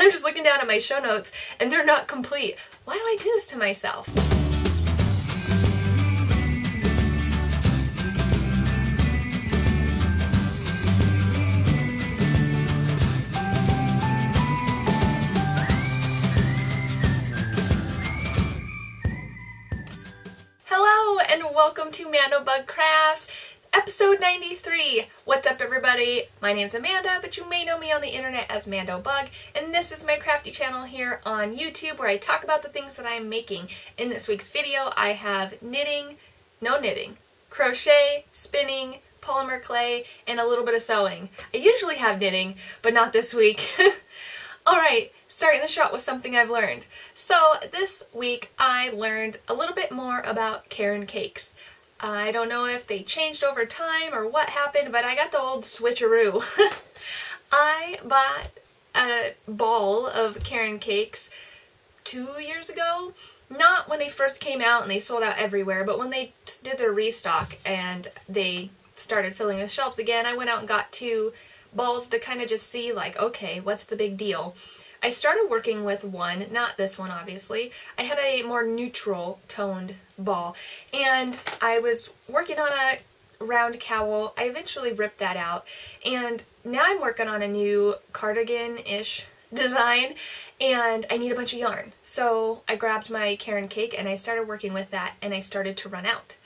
I'm just looking down at my show notes and they're not complete. Why do I do this to myself? Hello and welcome to Mandobug Crafts, episode 93. What's up everybody? My name's Amanda, but you may know me on the internet as Mandobug, and this is my crafty channel here on YouTube where I talk about the things that I'm making. In this week's video I have crochet, spinning, polymer clay, and a little bit of sewing. I usually have knitting, but not this week. Alright, starting the show with something I've learned. So this week I learned a little bit more about Caron cakes. I don't know if they changed over time or what happened, but I got the old switcheroo. I bought a ball of Caron cakes 2 years ago. Not when they first came out and they sold out everywhere, but when they did their restock and they started filling the shelves again, I went out and got 2 balls to kind of just see, like, okay, what's the big deal? I started working with one, not this one obviously. I had a more neutral toned ball and I was working on a round cowl. I eventually ripped that out and now I'm working on a new Cardigan-ish design and I need a bunch of yarn. So I grabbed my Caron cake and I started working with that and I started to run out.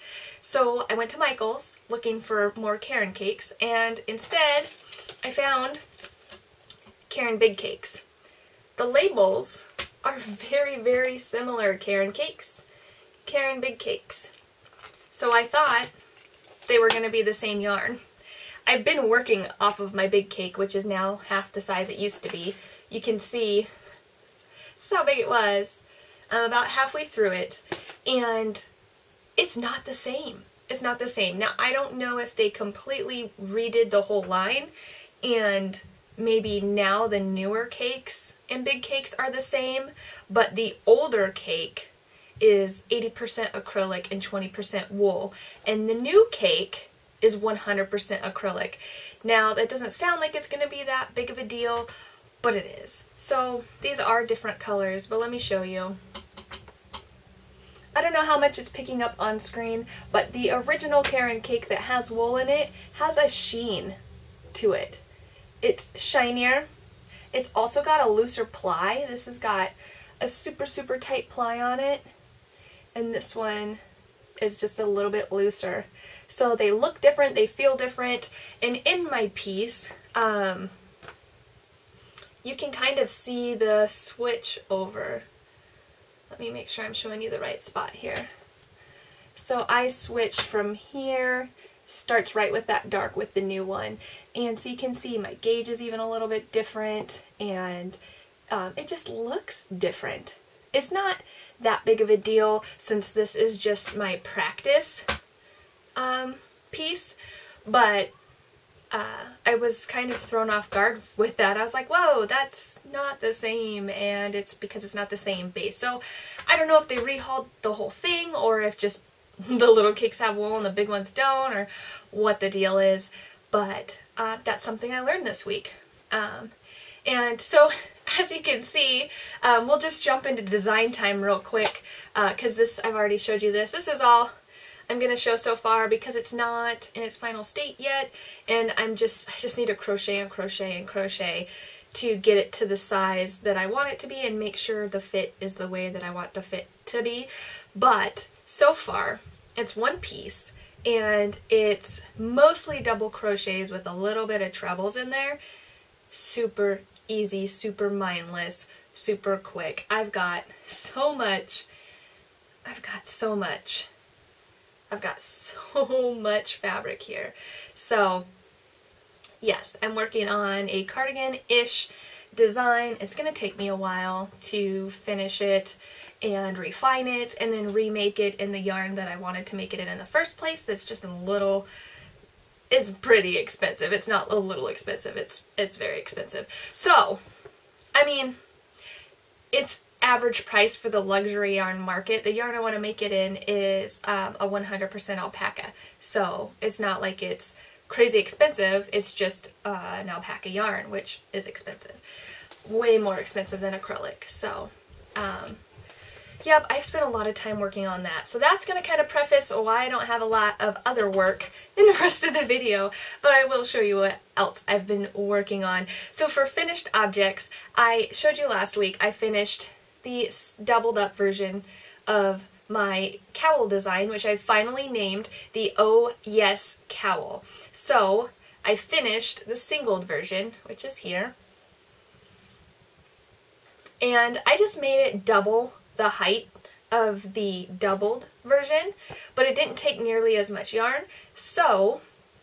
So I went to Michael's looking for more Caron cakes and instead I found Caron big cakes. The labels are very, very similar. Caron cakes, Caron big cakes. So I thought they were going to be the same yarn. I've been working off of my big cake, which is now half the size it used to be. You can see this is how big it was. I'm about halfway through it and it's not the same. It's not the same. Now I don't know if they completely redid the whole line and maybe now the newer cakes and big cakes are the same, but the older cake is 80% acrylic and 20% wool, and the new cake is 100% acrylic. Now that doesn't sound like it's going to be that big of a deal, but it is. So these are different colors, but let me show you. I don't know how much it's picking up on screen, but the original Caron cake that has wool in it has a sheen to it. It's shinier. It's also got a looser ply. This has got a super, super tight ply on it. And this one is just a little bit looser. So they look different, they feel different. And in my piece, you can kind of see the switch over. Let me make sure I'm showing you the right spot here. So I switched from here, starts right with that dark with the new one, and so you can see my gauge is even a little bit different and it just looks different. It's not that big of a deal since this is just my practice piece, but I was kind of thrown off guard with that. I was like, whoa, that's not the same, and it's because it's not the same base. So I don't know if they rehauled the whole thing or if just the little cakes have wool and the big ones don't, or what the deal is, but that's something I learned this week. And so as you can see, we'll just jump into design time real quick because this, I've already showed you this. This is all I'm going to show so far because it's not in its final state yet, and I just need to crochet and crochet and crochet to get it to the size that I want it to be and make sure the fit is the way that I want the fit to be. But so far it's one piece and it's mostly double crochets with a little bit of trebles in there. Super easy, super mindless, super quick. I've got so much fabric here. So yes, I'm working on a cardigan-ish design. It's going to take me a while to finish it and refine it and then remake it in the yarn that I wanted to make it in the first place. That's just a little, it's pretty expensive. It's not a little expensive, it's very expensive. So, I mean, it's average price for the luxury yarn market. The yarn I want to make it in is a 100% alpaca. So it's not like it's crazy expensive, it's just an alpaca yarn, which is expensive. way more expensive than acrylic. So, yep, I've spent a lot of time working on that. So that's going to kind of preface why I don't have a lot of other work in the rest of the video, but I will show you what else I've been working on. So for finished objects, I showed you last week I finished the doubled up version of my cowl design, which I finally named the Oh Yes Cowl. So I finished the singled version, which is here, and I just made it double the height of the doubled version, but it didn't take nearly as much yarn. So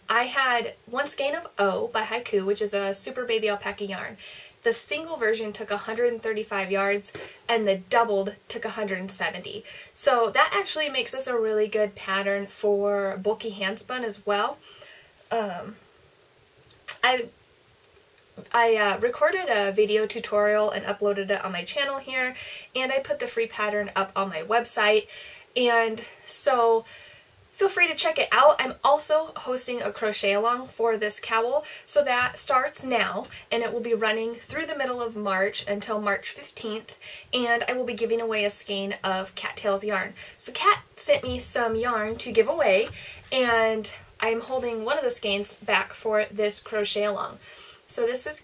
I had one skein of O by Haiku, which is a super baby alpaca yarn. The single version took 135 yards and the doubled took 170. So that actually makes this a really good pattern for bulky handspun as well. I recorded a video tutorial and uploaded it on my channel here, and I put the free pattern up on my website, and so feel free to check it out. I'm also hosting a crochet along for this cowl, so that starts now, and it will be running through the middle of March until March 15th, and I will be giving away a skein of cattails yarn. So Kat sent me some yarn to give away, and I'm holding one of the skeins back for this crochet along. So this is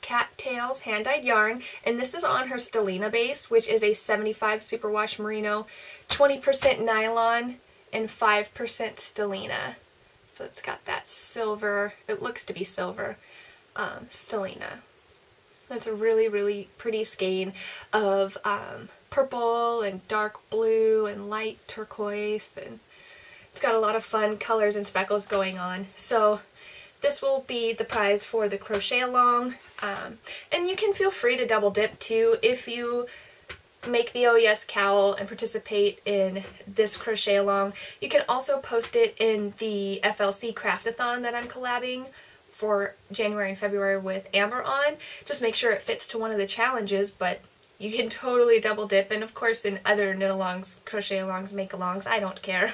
Cattails hand-dyed yarn, and this is on her Stellina base, which is a 75 superwash merino, 20% nylon, and 5% Stellina. So it's got that silver, it looks to be silver, Stellina. It's a really, really pretty skein of purple and dark blue and light turquoise, and it's got a lot of fun colors and speckles going on. So this will be the prize for the crochet along, and you can feel free to double dip too if you make the Oh Yes Cowl and participate in this crochet along. You can also post it in the FLC Craftathon that I'm collabing for January and February with Amber on. Just make sure it fits to one of the challenges, but you can totally double dip, and of course in other knit alongs, crochet alongs, make alongs, I don't care.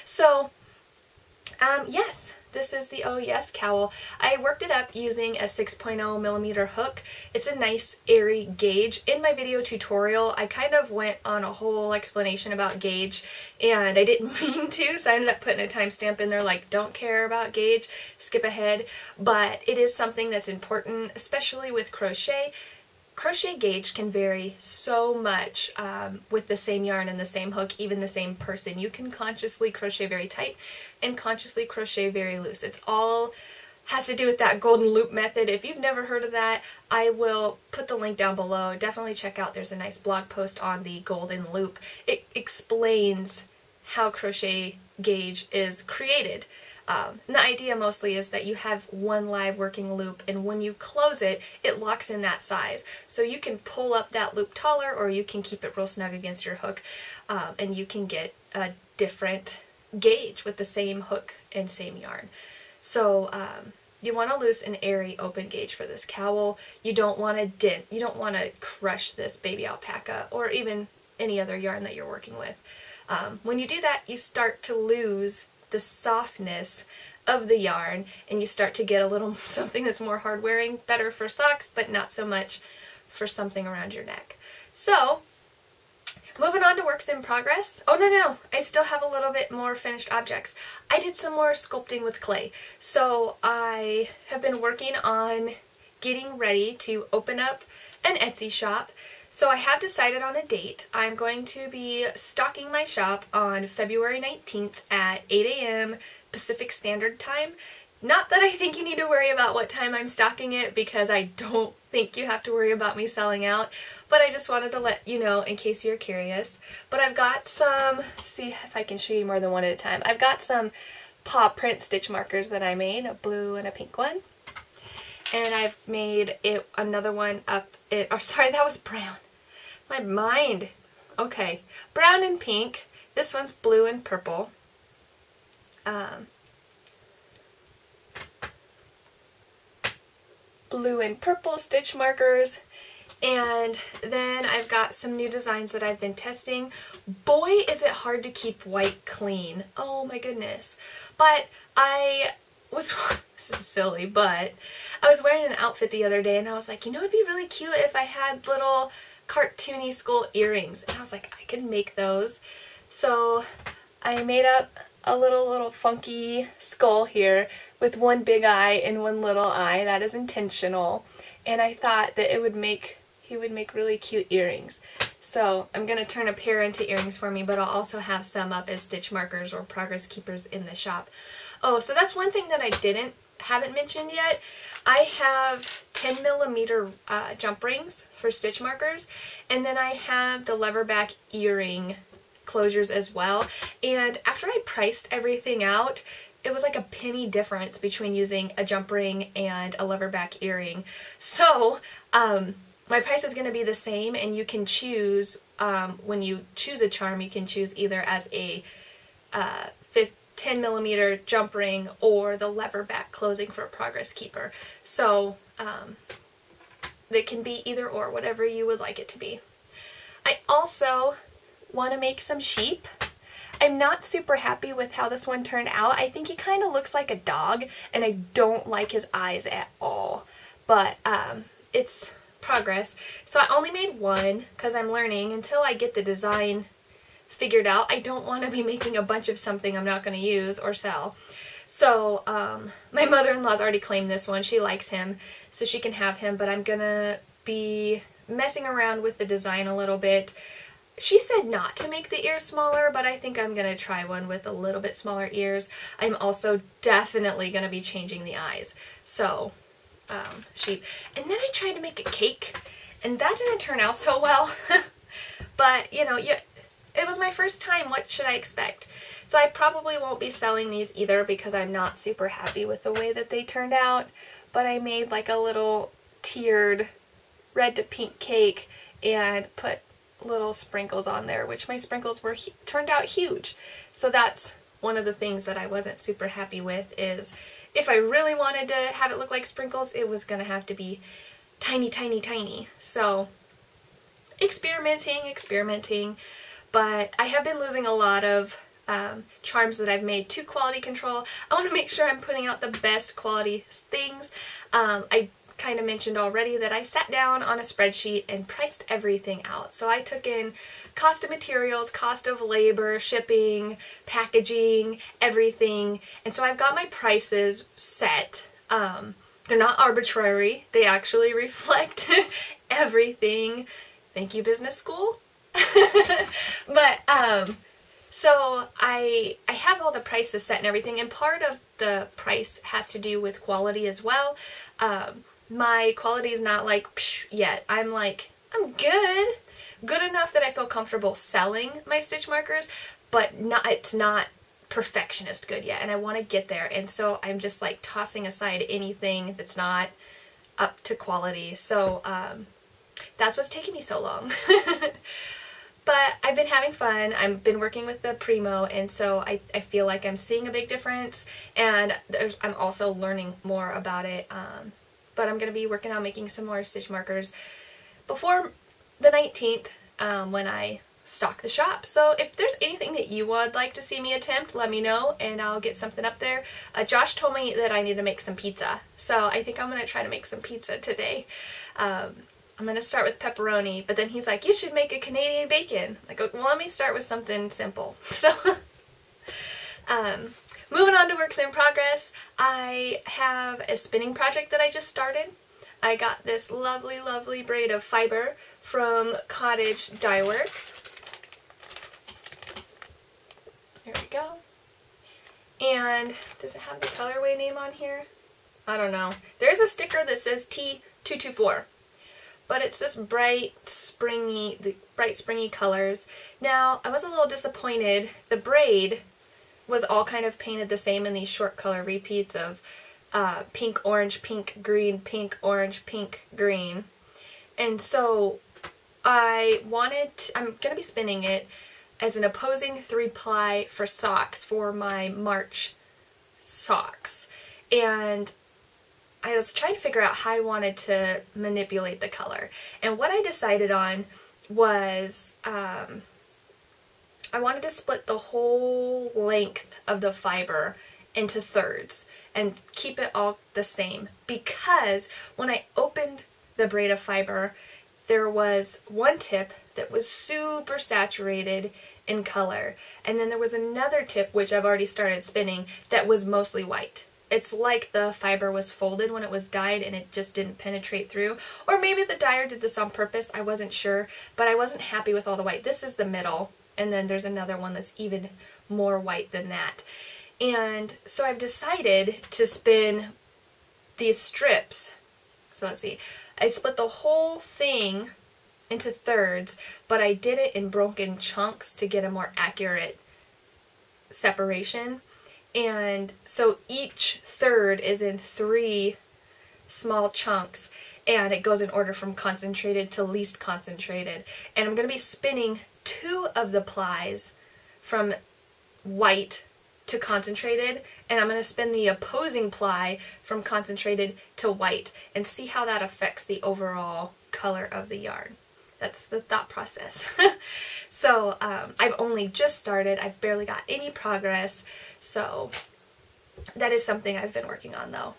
So, yes. This is the Oh Yes Cowl. I worked it up using a 6.0 millimeter hook. It's a nice airy gauge. In my video tutorial, I kind of went on a whole explanation about gauge, and I didn't mean to, so I ended up putting a timestamp in there like, don't care about gauge, skip ahead. But it is something that's important, especially with crochet. Crochet gauge can vary so much with the same yarn and the same hook, even the same person. You can consciously crochet very tight and consciously crochet very loose. It's all has to do with that golden loop method. If you've never heard of that, I will put the link down below. Definitely check out, there's a nice blog post on the golden loop. It explains how crochet gauge is created. And the idea mostly is that you have one live working loop, and when you close it, it locks in that size. So you can pull up that loop taller, or you can keep it real snug against your hook, and you can get a different gauge with the same hook and same yarn. So you want a loose and airy open gauge for this cowl. You don't want to dent, you don't want to crush this baby alpaca or even any other yarn that you're working with. When you do that, you start to lose the softness of the yarn, and you start to get a little something that's more hard wearing, better for socks, but not so much for something around your neck. So moving on to works in progress. Oh no, I still have a little bit more finished objects. I did some more sculpting with clay. So I have been working on getting ready to open up an Etsy shop. So I have decided on a date. I'm going to be stocking my shop on February 19th at 8 a.m. Pacific Standard Time. Not that I think you need to worry about what time I'm stocking it, because I don't think you have to worry about me selling out, but I just wanted to let you know in case you're curious. But I've got some, see if I can show you more than one at a time. I've got some paw print stitch markers that I made, a blue and a pink one. And I've made it another one up, oh sorry, that was brown. My mind. Okay, brown and pink. This one's blue and purple. Blue and purple stitch markers. And then I've got some new designs that I've been testing. Boy, is it hard to keep white clean. Oh my goodness. But I was, this is silly, but I was wearing an outfit the other day and I was like, you know, it'd be really cute if I had little cartoony skull earrings. And I was like, I could make those. So I made up a little funky skull here with one big eye and one little eye. That is intentional. And I thought that he would make really cute earrings. So I'm going to turn a pair into earrings for me, but I'll also have some up as stitch markers or progress keepers in the shop. Oh, so that's one thing that I haven't mentioned yet. I have 10mm jump rings for stitch markers, and then I have the leverback earring closures as well. And after I priced everything out, it was like a penny difference between using a jump ring and a leverback earring. So my price is going to be the same, and you can choose, when you choose a charm, you can choose either as a 10mm jump ring or the leverback closing for a progress keeper. So they can be either or, whatever you would like it to be. I also want to make some sheep. I'm not super happy with how this one turned out. I think he kind of looks like a dog, and I don't like his eyes at all. But it's progress. So I only made one because I'm learning. Until I get the design figured out, I don't want to be making a bunch of something I'm not going to use or sell. So my mother-in-law's already claimed this one. She likes him, so she can have him, but I'm going to be messing around with the design a little bit. She said not to make the ears smaller, but I think I'm going to try one with a little bit smaller ears. I'm also definitely going to be changing the eyes. So, sheep. And then I tried to make a cake, and that didn't turn out so well. But, you know, it was my first time. What should I expect? So I probably won't be selling these either because I'm not super happy with the way that they turned out. But I made like a little tiered red to pink cake and put little sprinkles on there, which my sprinkles turned out huge. So that's one of the things that I wasn't super happy with, is if I really wanted to have it look like sprinkles, it was going to have to be tiny, tiny, tiny. So experimenting, but I have been losing a lot of charms that I've made to quality control. I want to make sure I'm putting out the best quality things. I kind of mentioned already that I sat down on a spreadsheet and priced everything out. So I took in cost of materials, cost of labor, shipping, packaging, everything. And so I've got my prices set. They're not arbitrary. They actually reflect everything. Thank you, business school. But so I have all the prices set and everything, and part of the price has to do with quality as well. My quality is not like psh yet. I'm good enough that I feel comfortable selling my stitch markers, but it's not perfectionist good yet, and I want to get there. And so I'm just like tossing aside anything that's not up to quality. So that's what's taking me so long. But I've been having fun. I've been working with the Primo, and so I feel like I'm seeing a big difference, and I'm also learning more about it. But I'm going to be working on making some more stitch markers before the 19th when I stock the shop. So if there's anything that you would like to see me attempt, let me know and I'll get something up there. Josh told me that I need to make some pizza, so I think I'm going to try to make some pizza today. I'm going to start with pepperoni, but then he's like, you should make a Canadian bacon. I go, well, let me start with something simple. So, moving on to works in progress, I have a spinning project that I just started. I got this lovely, lovely braid of fiber from Cottage Dye Works. There we go. And does it have the colorway name on here? I don't know. There's a sticker that says T224. But it's this bright, springy colors. Now, I was a little disappointed. The braid was all kind of painted the same in these short color repeats of pink, orange, pink, green, pink, orange, pink, green. And so I'm going to be spinning it as an opposing 3-ply for socks for my March socks. And I was trying to figure out how I wanted to manipulate the color. And what I decided on was I wanted to split the whole length of the fiber into thirds and keep it all the same, because when I opened the braid of fiber, there was one tip that was super saturated in color, and then there was another tip, which I've already started spinning, that was mostly white. It's like the fiber was folded when it was dyed and it just didn't penetrate through. Or maybe the dyer did this on purpose, I wasn't sure, but I wasn't happy with all the white. This is the middle, and then there's another one that's even more white than that. And so I've decided to spin these strips. So let's see, I split the whole thing into thirds, but I did it in broken chunks to get a more accurate separation. And so each third is in 3 small chunks, and it goes in order from concentrated to least concentrated. And I'm going to be spinning 2 of the plies from white to concentrated, and I'm going to spin the opposing ply from concentrated to white and see how that affects the overall color of the yarn. That's the thought process. So I've only just started. I've barely got any progress. So that is something I've been working on though.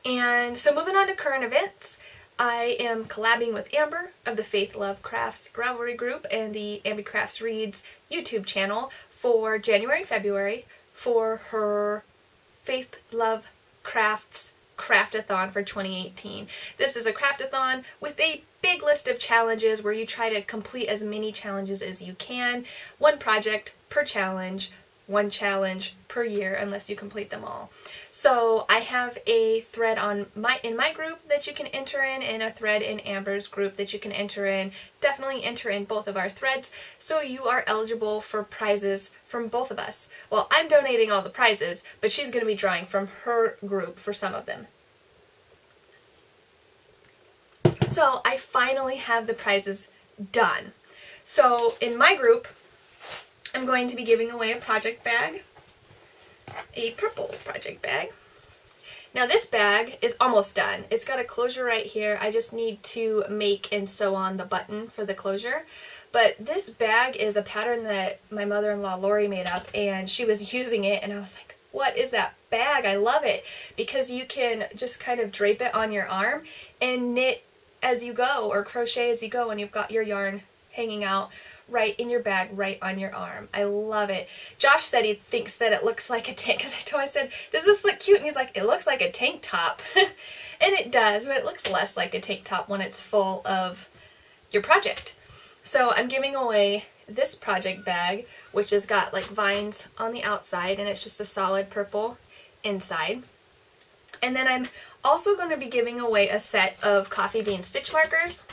And so moving on to current events, I am collabing with Amber of the Faith Love Crafts Ravelry group and the Amby Crafts Reads YouTube channel for January and February for her Faith Love Crafts Craftathon for 2018. This is a craftathon with a big list of challenges where you try to complete as many challenges as you can. 1 project per challenge, 1 challenge per year unless you complete them all. So I have a thread in my group that you can enter in, and a thread in Amber's group that you can enter in. Definitely enter in both of our threads so you are eligible for prizes from both of us. Well, I'm donating all the prizes, but she's going to be drawing from her group for some of them. So I finally have the prizes done. So in my group, I'm going to be giving away a project bag, a purple project bag. Now this bag is almost done. It's got a closure right here. I just need to make and sew on the button for the closure. But this bag is a pattern that my mother-in-law Lori made up, and she was using it, and I was like, what is that bag? I love it, because you can just kind of drape it on your arm and knit as you go, or crochet as you go, and you've got your yarn hanging out right in your bag, right on your arm. I love it. Josh said he thinks that it looks like a tank, because I said, does this look cute? And he's like, it looks like a tank top. And it does, but it looks less like a tank top when it's full of your project. So I'm giving away this project bag, which has got like vines on the outside, and it's just a solid purple inside. And then I'm also going to be giving away a set of coffee bean stitch markers.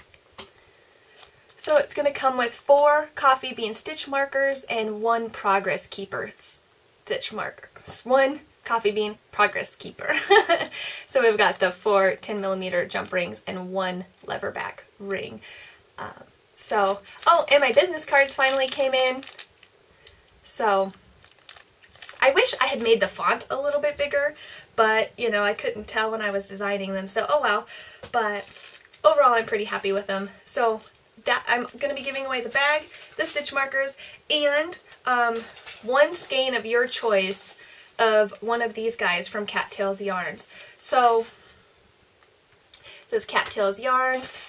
So it's going to come with 4 coffee bean stitch markers and 1 progress keeper stitch marker. 1 coffee bean progress keeper. So we've got the 4 10mm jump rings and 1 lever back ring. Oh, and my business cards finally came in. So I wish I had made the font a little bit bigger, but you know, I couldn't tell when I was designing them, so oh well. But overall I'm pretty happy with them. So that I'm going to be giving away the bag, the stitch markers, and 1 skein of your choice of one of these guys from Cattails Yarns. So it says Cattails Yarns.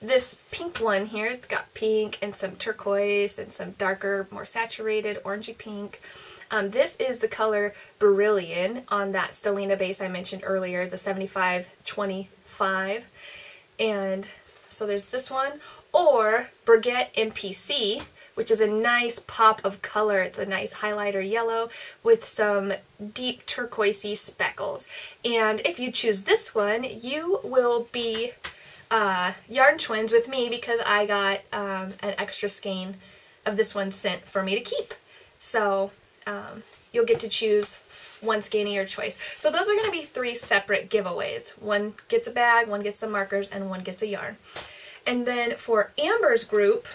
This pink one here, it's got pink and some turquoise and some darker, more saturated orangey pink. This is the color Beryllian on that Stellina base I mentioned earlier, the 7525. And so there's this one, or Brigitte MPC, which is a nice pop of color. It's a nice highlighter yellow with some deep turquoisey speckles. And if you choose this one, you will be yarn twins with me, because I got an extra skein of this one sent for me to keep. So you'll get to choose 1 skein of your choice. So those are going to be 3 separate giveaways. 1 gets a bag, 1 gets the markers, and 1 gets a yarn. And then for Amber's group,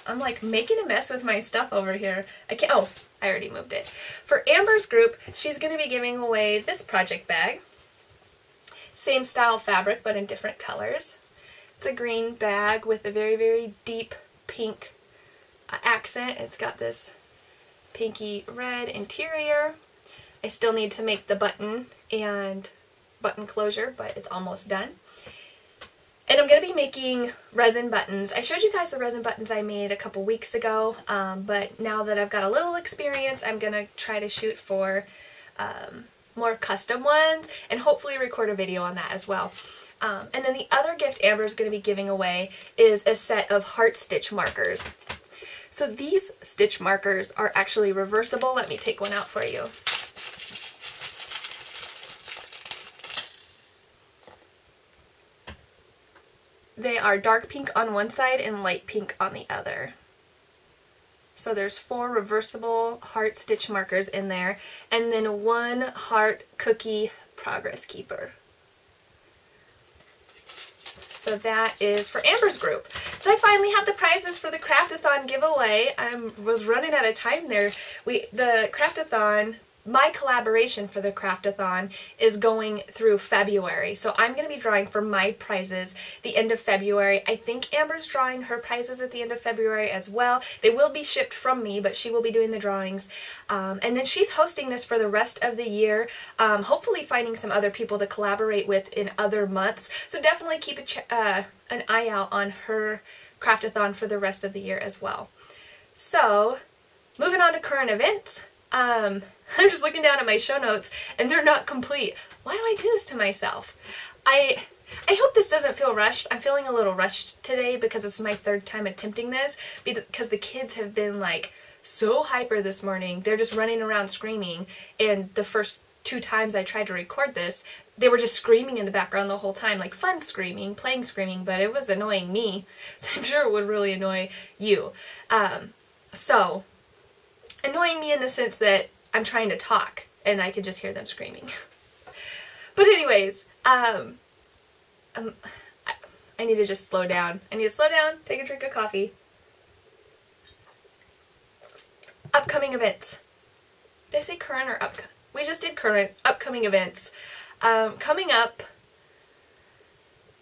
I'm like making a mess with my stuff over here. Oh, I already moved it. For Amber's group, she's going to be giving away this project bag. Same style fabric, but in different colors. It's a green bag with a very, very deep pink accent. It's got this pinky red interior. I still need to make the button and button closure, but it's almost done. And I'm going to be making resin buttons. I showed you guys the resin buttons I made a couple weeks ago, but now that I've got a little experience, I'm going to try to shoot for more custom ones and hopefully record a video on that as well. And then the other gift Amber is going to be giving away is a set of heart stitch markers. So these stitch markers are actually reversible. Let me take one out for you. They are dark pink on one side and light pink on the other. So there's 4 reversible heart stitch markers in there, and then 1 heart cookie progress keeper. So that is for Amber's group. So I finally have the prizes for the Craftathon giveaway. I was running out of time there. The Craftathon, my collaboration for the Craftathon is going through February. So I'm going to be drawing for my prizes the end of February. I think Amber's drawing her prizes at the end of February as well. They will be shipped from me, but she will be doing the drawings. And then she's hosting this for the rest of the year, hopefully finding some other people to collaborate with in other months. So definitely keep an eye out on her Craftathon for the rest of the year as well. So moving on to current events. I'm just looking down at my show notes and they're not complete. Why do I do this to myself? I hope this doesn't feel rushed. I'm feeling a little rushed today because it's my 3rd time attempting this, because the kids have been like so hyper this morning. They're just running around screaming, and the first 2 times I tried to record this, they were just screaming in the background the whole time, like fun screaming, playing screaming, but it was annoying me, so I'm sure it would really annoy you. So annoying me in the sense that I'm trying to talk and I can just hear them screaming. But anyways, I need to just slow down. I need to slow down, take a drink of coffee. Upcoming events. Did I say current or upcoming? We just did current. Upcoming events. Coming up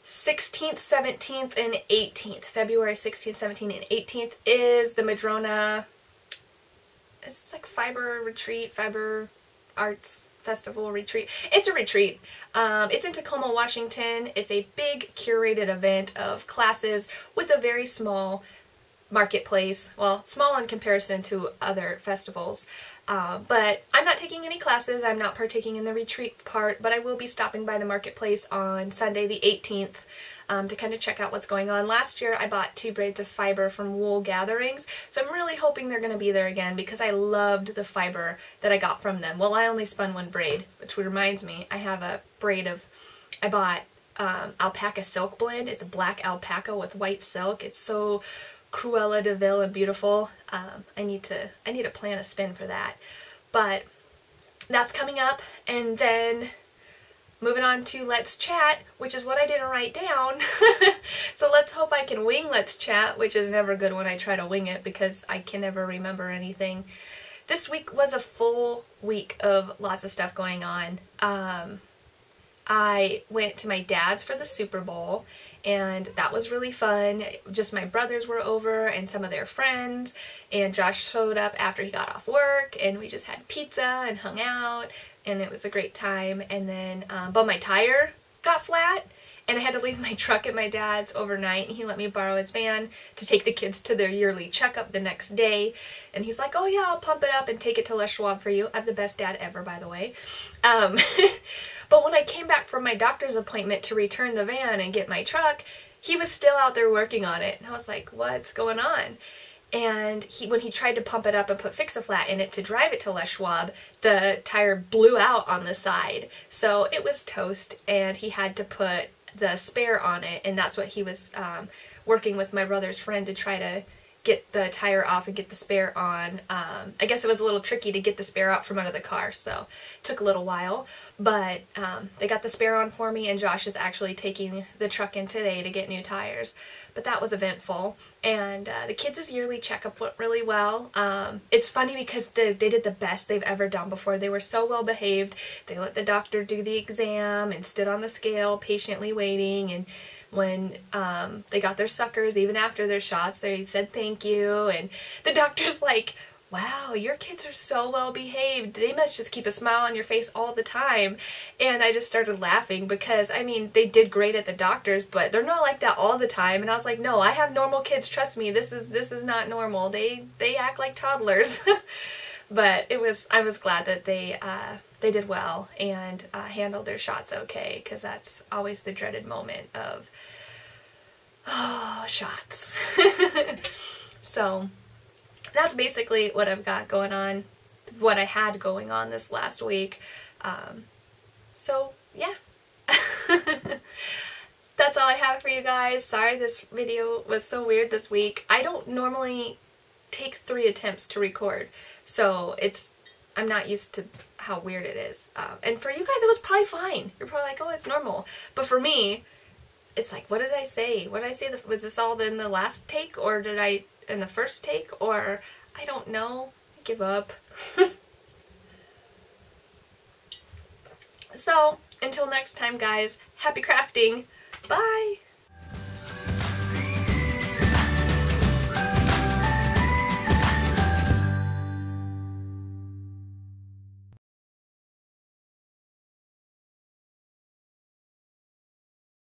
16th, 17th, and 18th. February 16th, 17th, and 18th is the Madrona, it's like fiber retreat, fiber arts festival retreat. It's a retreat. It's in Tacoma, Washington. It's a big curated event of classes with a very small marketplace. Well, small in comparison to other festivals. But I'm not taking any classes. I'm not partaking in the retreat part, but I will be stopping by the marketplace on Sunday the 18th to kind of check out what's going on. Last year I bought 2 braids of fiber from Wool Gatherings, so I'm really hoping they're going to be there again because I loved the fiber that I got from them. Well, I only spun 1 braid, which reminds me, I have a braid of, I bought alpaca silk blend. It's a black alpaca with white silk. It's so Cruella de Vil and beautiful. I need to plan a spin for that. But that's coming up, and then moving on to Let's Chat, which is what I didn't write down. So let's hope I can wing Let's Chat, which is never good when I try to wing it because I can never remember anything. This week was a full week of lots of stuff going on. I went to my dad's for the Super Bowl, and that was really fun. Just my brothers were over and some of their friends, and Josh showed up after he got off work, and we just had pizza and hung out, and it was a great time. And then, but my tire got flat, and I had to leave my truck at my dad's overnight, and he let me borrow his van to take the kids to their yearly checkup the next day. And he's like, oh yeah, I'll pump it up and take it to Les Schwab for you. I have the best dad ever, by the way. But when I came back from my doctor's appointment to return the van and get my truck, he was still out there working on it. And I was like, what's going on? And when he tried to pump it up and put Fix-A-Flat in it to drive it to Les Schwab, the tire blew out on the side. So it was toast, and he had to put the spare on it, and that's what he was working with my brother's friend to try to get the tire off and get the spare on. I guess it was a little tricky to get the spare out from under the car, so it took a little while, but they got the spare on for me, and Josh is actually taking the truck in today to get new tires. But that was eventful, and the kids' yearly checkup went really well. It's funny because they did the best they've ever done before. They were so well behaved. They let the doctor do the exam and stood on the scale patiently waiting, and when they got their suckers, even after their shots, they said thank you, and the doctor's like, wow, your kids are so well behaved. They must just keep a smile on your face all the time. And I just started laughing because, I mean, they did great at the doctors, but they're not like that all the time. And I was like, no, I have normal kids. Trust me, this is not normal. They act like toddlers. But I was glad that they did well and handled their shots okay, because that's always the dreaded moment of, oh, shots. So that's basically what I've got going on, what I had going on this last week. So yeah. That's all I have for you guys. Sorry this video was so weird this week. I don't normally take 3 attempts to record, so I'm not used to how weird it is. And for you guys it was probably fine. You're probably like, oh, it's normal. But for me, it's like, what did I say? What did I say? Was this all in the last take, or did I in the first take, or I don't know. I give up. So, until next time guys, happy crafting. Bye!